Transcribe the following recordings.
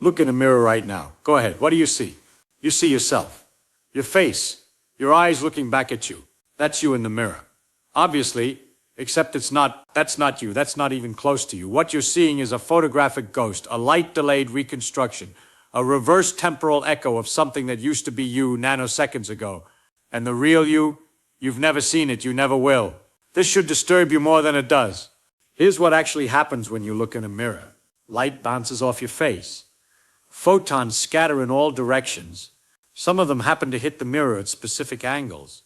Look in a mirror right now. Go ahead. What do you see? You see yourself. Your face. Your eyes looking back at you. That's you in the mirror. Obviously, except that's not you. That's not even close to you. What you're seeing is a photographic ghost, a light-delayed reconstruction, a reverse temporal echo of something that used to be you nanoseconds ago. And the real you, you've never seen it, you never will. This should disturb you more than it does. Here's what actually happens when you look in a mirror. Light bounces off your face. Photons scatter in all directions. Some of them happen to hit the mirror at specific angles.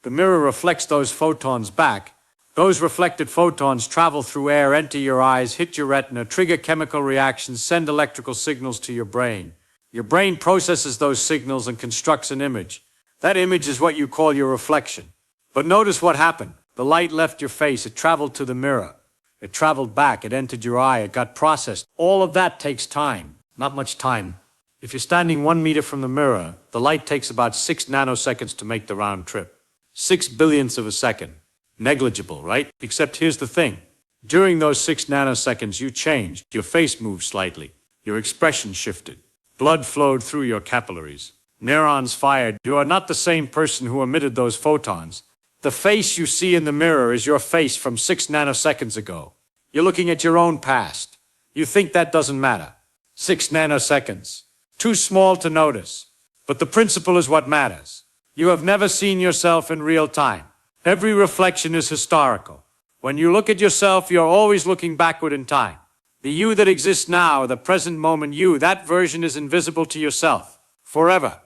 The mirror reflects those photons back. Those reflected photons travel through air, enter your eyes, hit your retina, trigger chemical reactions, send electrical signals to your brain. Your brain processes those signals and constructs an image. That image is what you call your reflection. But notice what happened. The light left your face, it traveled to the mirror. It traveled back, it entered your eye, it got processed. All of that takes time. Not much time. If you're standing 1 meter from the mirror, the light takes about 6 nanoseconds to make the round trip. 6 billionths of a second. Negligible, right? Except here's the thing. During those 6 nanoseconds, you changed. Your face moved slightly. Your expression shifted. Blood flowed through your capillaries. Neurons fired. You are not the same person who emitted those photons. The face you see in the mirror is your face from 6 nanoseconds ago. You're looking at your own past. You think that doesn't matter. 6 nanoseconds. Too small to notice. But the principle is what matters. You have never seen yourself in real time. Every reflection is historical. When you look at yourself, you're always looking backward in time. The you that exists now, the present moment you, that version is invisible to yourself. Forever.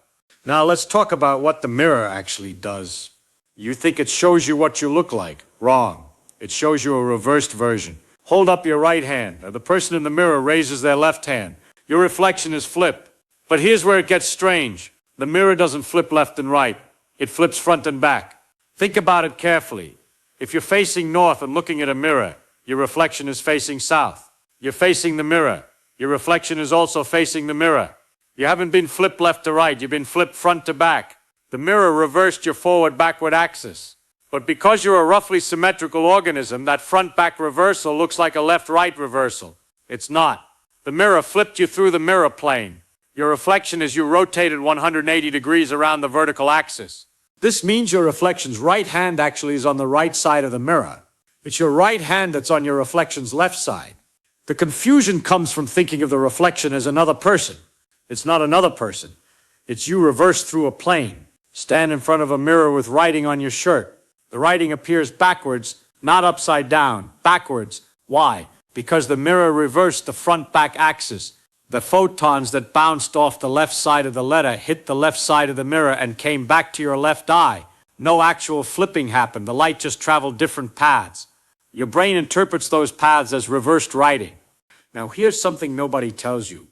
Now let's talk about what the mirror actually does. You think it shows you what you look like. Wrong. It shows you a reversed version. Hold up your right hand, or the person in the mirror raises their left hand. Your reflection is flipped. But here's where it gets strange. The mirror doesn't flip left and right. It flips front and back. Think about it carefully. If you're facing north and looking at a mirror, your reflection is facing south. You're facing the mirror. Your reflection is also facing the mirror. You haven't been flipped left to right. You've been flipped front to back. The mirror reversed your forward-backward axis. But because you're a roughly symmetrical organism, that front-back reversal looks like a left-right reversal. It's not. The mirror flipped you through the mirror plane. Your reflection is you rotated 180 degrees around the vertical axis. This means your reflection's right hand actually is on the right side of the mirror. It's your right hand that's on your reflection's left side. The confusion comes from thinking of the reflection as another person. It's not another person. It's you reversed through a plane. Stand in front of a mirror with writing on your shirt. The writing appears backwards, not upside down, backwards. Why? Because the mirror reversed the front-back axis. The photons that bounced off the left side of the letter hit the left side of the mirror and came back to your left eye. No actual flipping happened. The light just traveled different paths. Your brain interprets those paths as reversed writing. Now here's something nobody tells you.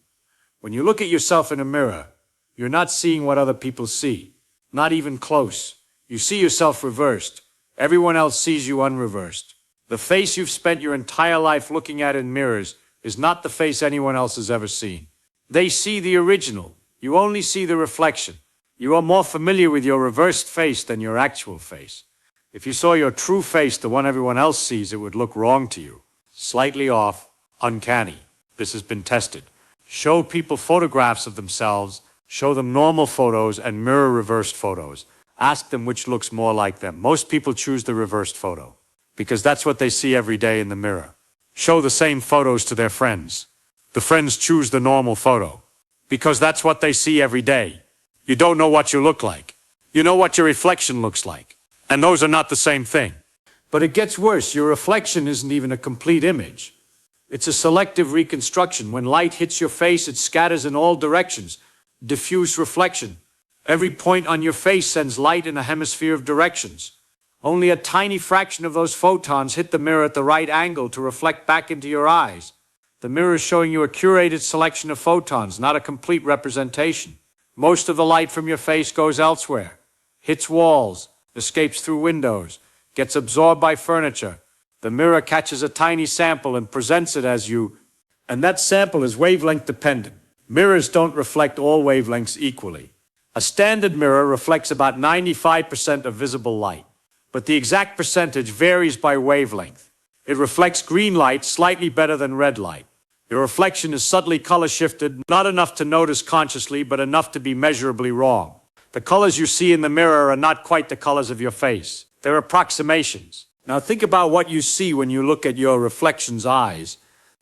When you look at yourself in a mirror, you're not seeing what other people see. Not even close. You see yourself reversed. Everyone else sees you unreversed. The face you've spent your entire life looking at in mirrors is not the face anyone else has ever seen. They see the original. You only see the reflection. You are more familiar with your reversed face than your actual face. If you saw your true face, the one everyone else sees, it would look wrong to you. Slightly off, uncanny. This has been tested. Show people photographs of themselves. Show them normal photos and mirror-reversed photos. Ask them which looks more like them. Most people choose the reversed photo, because that's what they see every day in the mirror. Show the same photos to their friends. The friends choose the normal photo, because that's what they see every day. You don't know what you look like. You know what your reflection looks like. And those are not the same thing. But it gets worse. Your reflection isn't even a complete image. It's a selective reconstruction. When light hits your face, it scatters in all directions. Diffuse reflection. Every point on your face sends light in a hemisphere of directions. Only a tiny fraction of those photons hit the mirror at the right angle to reflect back into your eyes. The mirror is showing you a curated selection of photons, not a complete representation. Most of the light from your face goes elsewhere, hits walls, escapes through windows, gets absorbed by furniture. The mirror catches a tiny sample and presents it as you, and that sample is wavelength dependent. Mirrors don't reflect all wavelengths equally. A standard mirror reflects about 95% of visible light, but the exact percentage varies by wavelength. It reflects green light slightly better than red light. Your reflection is subtly color shifted, not enough to notice consciously, but enough to be measurably wrong. The colors you see in the mirror are not quite the colors of your face. They're approximations. Now think about what you see when you look at your reflection's eyes.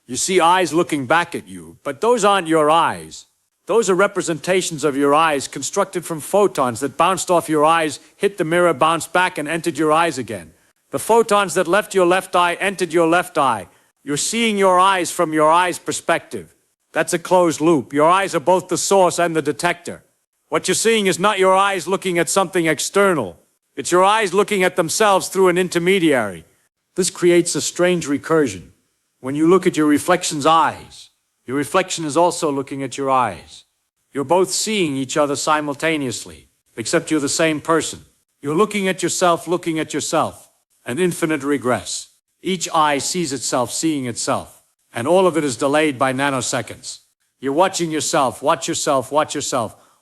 You see eyes looking back at you, but those aren't your eyes. Those are representations of your eyes constructed from photons that bounced off your eyes, hit the mirror, bounced back, and entered your eyes again. The photons that left your left eye entered your left eye. You're seeing your eyes from your eye's perspective. That's a closed loop. Your eyes are both the source and the detector. What you're seeing is not your eyes looking at something external. It's your eyes looking at themselves through an intermediary. This creates a strange recursion. When you look at your reflection's eyes, your reflection is also looking at your eyes. You're both seeing each other simultaneously, except you're the same person. You're looking at yourself, an infinite regress. Each eye sees itself seeing itself, and all of it is delayed by nanoseconds. You're watching yourself, watch yourself,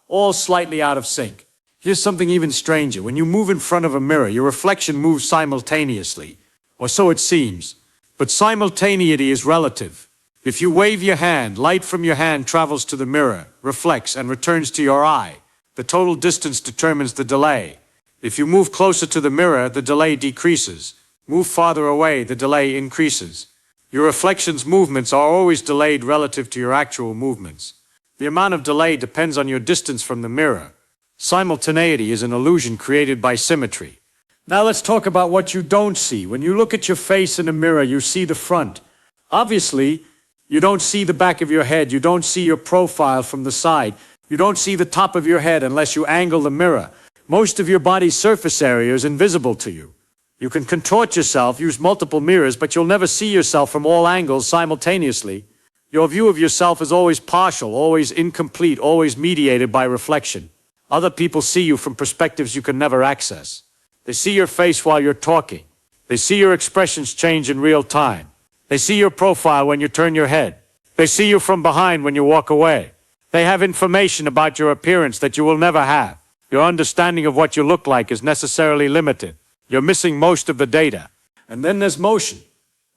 all slightly out of sync. Here's something even stranger. When you move in front of a mirror, your reflection moves simultaneously, or so it seems. But simultaneity is relative. If you wave your hand, light from your hand travels to the mirror, reflects, and returns to your eye. The total distance determines the delay. If you move closer to the mirror, the delay decreases. Move farther away, the delay increases. Your reflection's movements are always delayed relative to your actual movements. The amount of delay depends on your distance from the mirror. Simultaneity is an illusion created by symmetry. Now let's talk about what you don't see. When you look at your face in a mirror, you see the front. Obviously, you don't see the back of your head. You don't see your profile from the side. You don't see the top of your head unless you angle the mirror. Most of your body's surface area is invisible to you. You can contort yourself, use multiple mirrors, but you'll never see yourself from all angles simultaneously. Your view of yourself is always partial, always incomplete, always mediated by reflection. Other people see you from perspectives you can never access. They see your face while you're talking. They see your expressions change in real time. They see your profile when you turn your head. They see you from behind when you walk away. They have information about your appearance that you will never have. Your understanding of what you look like is necessarily limited. You're missing most of the data. And then there's motion.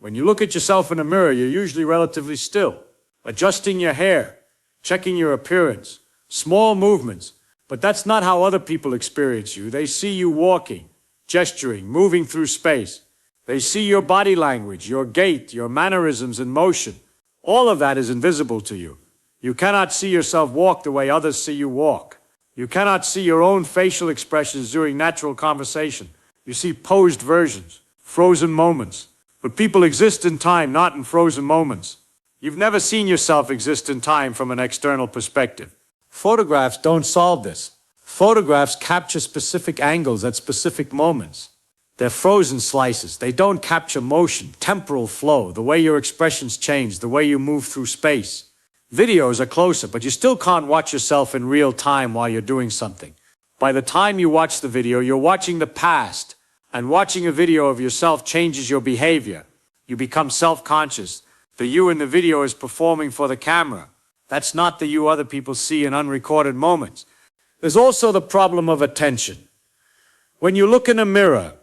When you look at yourself in a mirror, you're usually relatively still, adjusting your hair, checking your appearance, small movements. But that's not how other people experience you. They see you walking, gesturing, moving through space. They see your body language, your gait, your mannerisms and motion. All of that is invisible to you. You cannot see yourself walk the way others see you walk. You cannot see your own facial expressions during natural conversation. You see posed versions, frozen moments. But people exist in time, not in frozen moments. You've never seen yourself exist in time from an external perspective. Photographs don't solve this. Photographs capture specific angles at specific moments. They're frozen slices. They don't capture motion, temporal flow, the way your expressions change, the way you move through space. Videos are closer, but you still can't watch yourself in real time while you're doing something. By the time you watch the video, you're watching the past, and watching a video of yourself changes your behavior. You become self-conscious. The you in the video is performing for the camera. That's not the you other people see in unrecorded moments. There's also the problem of attention. When you look in a mirror,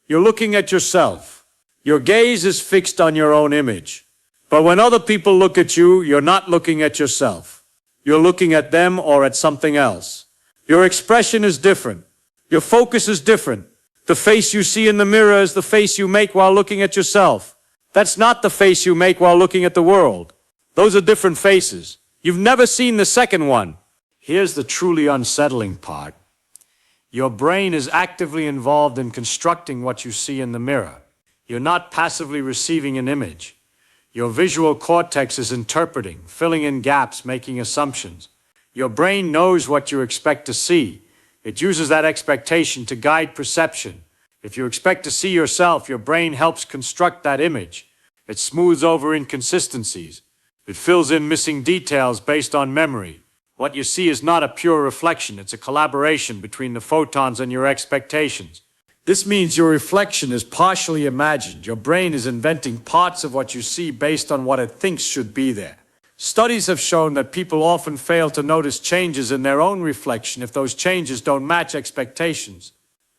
you're looking at yourself. Your gaze is fixed on your own image. But when other people look at you, you're not looking at yourself. You're looking at them or at something else. Your expression is different. Your focus is different. The face you see in the mirror is the face you make while looking at yourself. That's not the face you make while looking at the world. Those are different faces. You've never seen the second one. Here's the truly unsettling part. Your brain is actively involved in constructing what you see in the mirror. You're not passively receiving an image. Your visual cortex is interpreting, filling in gaps, making assumptions. Your brain knows what you expect to see. It uses that expectation to guide perception. If you expect to see yourself, your brain helps construct that image. It smooths over inconsistencies. It fills in missing details based on memory. What you see is not a pure reflection, it's a collaboration between the photons and your expectations. This means your reflection is partially imagined. Your brain is inventing parts of what you see based on what it thinks should be there. Studies have shown that people often fail to notice changes in their own reflection if those changes don't match expectations.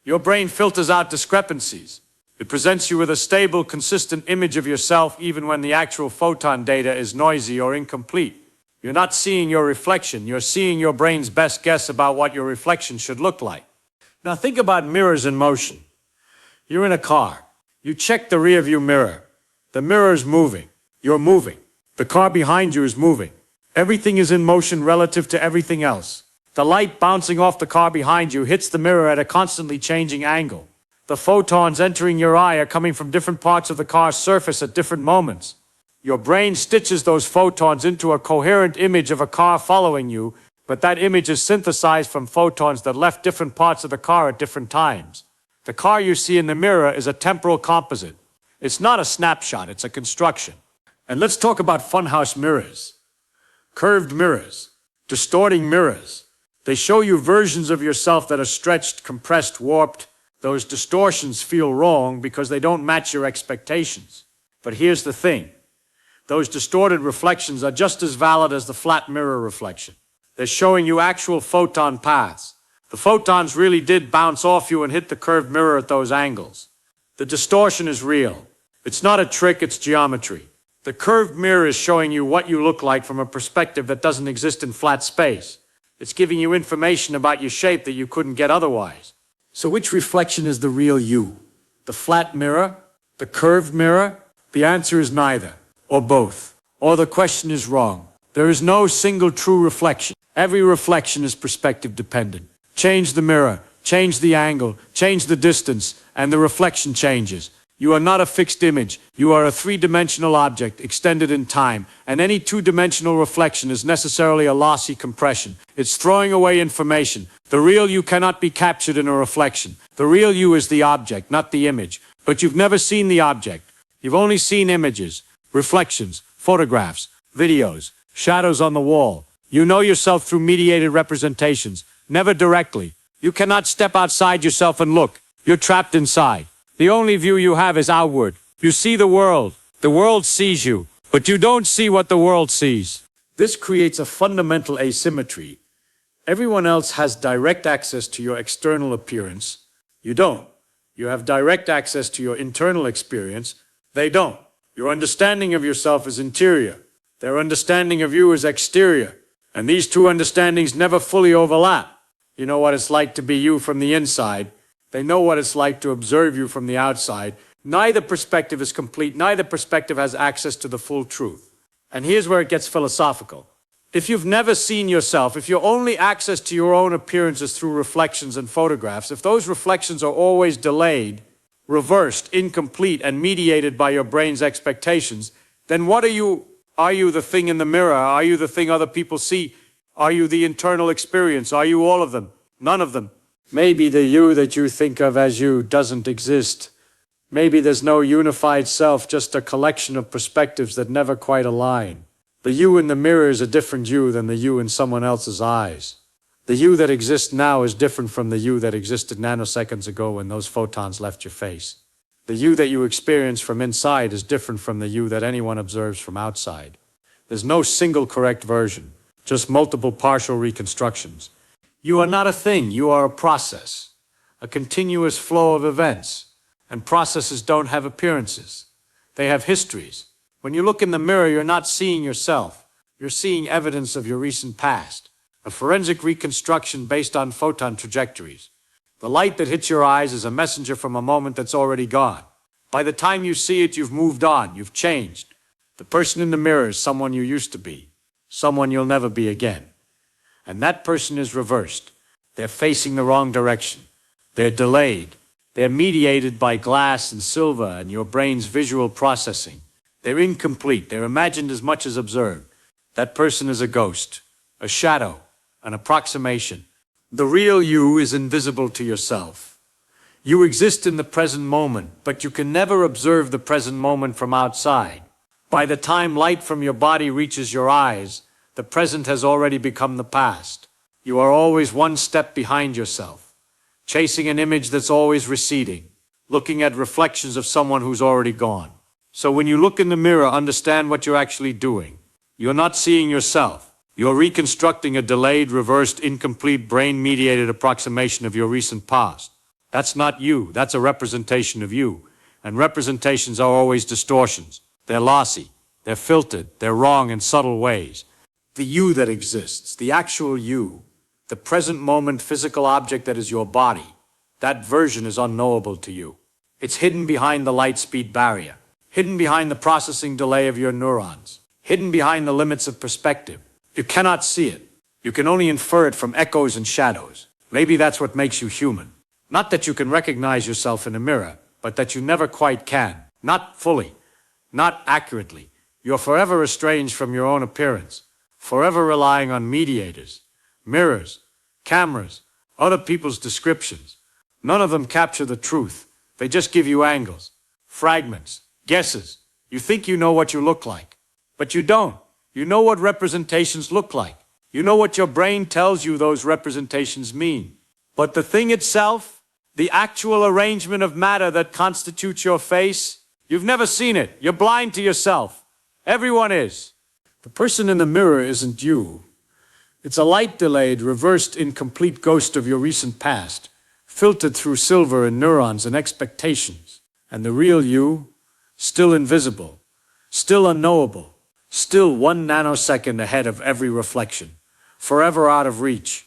Your brain filters out discrepancies. It presents you with a stable, consistent image of yourself even when the actual photon data is noisy or incomplete. You're not seeing your reflection, you're seeing your brain's best guess about what your reflection should look like. Now think about mirrors in motion. You're in a car. You check the rearview mirror. The mirror's moving. You're moving. The car behind you is moving. Everything is in motion relative to everything else. The light bouncing off the car behind you hits the mirror at a constantly changing angle. The photons entering your eye are coming from different parts of the car's surface at different moments. Your brain stitches those photons into a coherent image of a car following you, but that image is synthesized from photons that left different parts of the car at different times. The car you see in the mirror is a temporal composite. It's not a snapshot, it's a construction. And let's talk about funhouse mirrors. Curved mirrors. Distorting mirrors. They show you versions of yourself that are stretched, compressed, warped. Those distortions feel wrong because they don't match your expectations. But here's the thing. Those distorted reflections are just as valid as the flat mirror reflection. They're showing you actual photon paths. The photons really did bounce off you and hit the curved mirror at those angles. The distortion is real. It's not a trick, it's geometry. The curved mirror is showing you what you look like from a perspective that doesn't exist in flat space. It's giving you information about your shape that you couldn't get otherwise. So which reflection is the real you? The flat mirror? The curved mirror? The answer is neither, or both. Or the question is wrong. There is no single true reflection. Every reflection is perspective dependent. Change the mirror, change the angle, change the distance, and the reflection changes. You are not a fixed image. You are a three-dimensional object extended in time, and any two-dimensional reflection is necessarily a lossy compression. It's throwing away information. The real you cannot be captured in a reflection. The real you is the object, not the image. But you've never seen the object. You've only seen images, reflections, photographs, videos, shadows on the wall. You know yourself through mediated representations, never directly. You cannot step outside yourself and look. You're trapped inside. The only view you have is outward. You see the world. The world sees you, but you don't see what the world sees. This creates a fundamental asymmetry. Everyone else has direct access to your external appearance. You don't. You have direct access to your internal experience. They don't. Your understanding of yourself is interior. Their understanding of you is exterior. And these two understandings never fully overlap. You know what it's like to be you from the inside. They know what it's like to observe you from the outside. Neither perspective is complete. Neither perspective has access to the full truth. And here's where it gets philosophical. If you've never seen yourself, if your only access to your own appearance is through reflections and photographs, if those reflections are always delayed, reversed, incomplete, and mediated by your brain's expectations, then what are you? Are you the thing in the mirror? Are you the thing other people see? Are you the internal experience? Are you all of them? None of them. Maybe the you that you think of as you doesn't exist. Maybe there's no unified self, just a collection of perspectives that never quite align. The you in the mirror is a different you than the you in someone else's eyes. The you that exists now is different from the you that existed nanoseconds ago when those photons left your face. The you that you experience from inside is different from the you that anyone observes from outside. There's no single correct version, just multiple partial reconstructions. You are not a thing, you are a process, a continuous flow of events, and processes don't have appearances. They have histories. When you look in the mirror, you're not seeing yourself. You're seeing evidence of your recent past, a forensic reconstruction based on photon trajectories. The light that hits your eyes is a messenger from a moment that's already gone. By the time you see it, you've moved on, you've changed. The person in the mirror is someone you used to be, someone you'll never be again. And that person is reversed. They're facing the wrong direction. They're delayed. They're mediated by glass and silver and your brain's visual processing. They're incomplete. They're imagined as much as observed. That person is a ghost, a shadow, an approximation. The real you is invisible to yourself. You exist in the present moment, but you can never observe the present moment from outside. By the time light from your body reaches your eyes, the present has already become the past. You are always one step behind yourself, chasing an image that's always receding, looking at reflections of someone who's already gone. So when you look in the mirror, understand what you're actually doing. You're not seeing yourself. You're reconstructing a delayed, reversed, incomplete, brain-mediated approximation of your recent past. That's not you. That's a representation of you. And representations are always distortions. They're lossy. They're filtered. They're wrong in subtle ways. The you that exists, the actual you, the present moment physical object that is your body, that version is unknowable to you. It's hidden behind the light speed barrier, hidden behind the processing delay of your neurons, hidden behind the limits of perspective. You cannot see it. You can only infer it from echoes and shadows. Maybe that's what makes you human. Not that you can recognize yourself in a mirror, but that you never quite can. Not fully. Not accurately. You're forever estranged from your own appearance, forever relying on mediators, mirrors, cameras, other people's descriptions. None of them capture the truth. They just give you angles, fragments, guesses. You think you know what you look like, but you don't. You know what representations look like. You know what your brain tells you those representations mean. But the thing itself, the actual arrangement of matter that constitutes your face, you've never seen it. You're blind to yourself. Everyone is. The person in the mirror isn't you. It's a light-delayed, reversed, incomplete ghost of your recent past, filtered through silver and neurons and expectations. And the real you, still invisible, still unknowable, still 1 nanosecond ahead of every reflection, forever out of reach.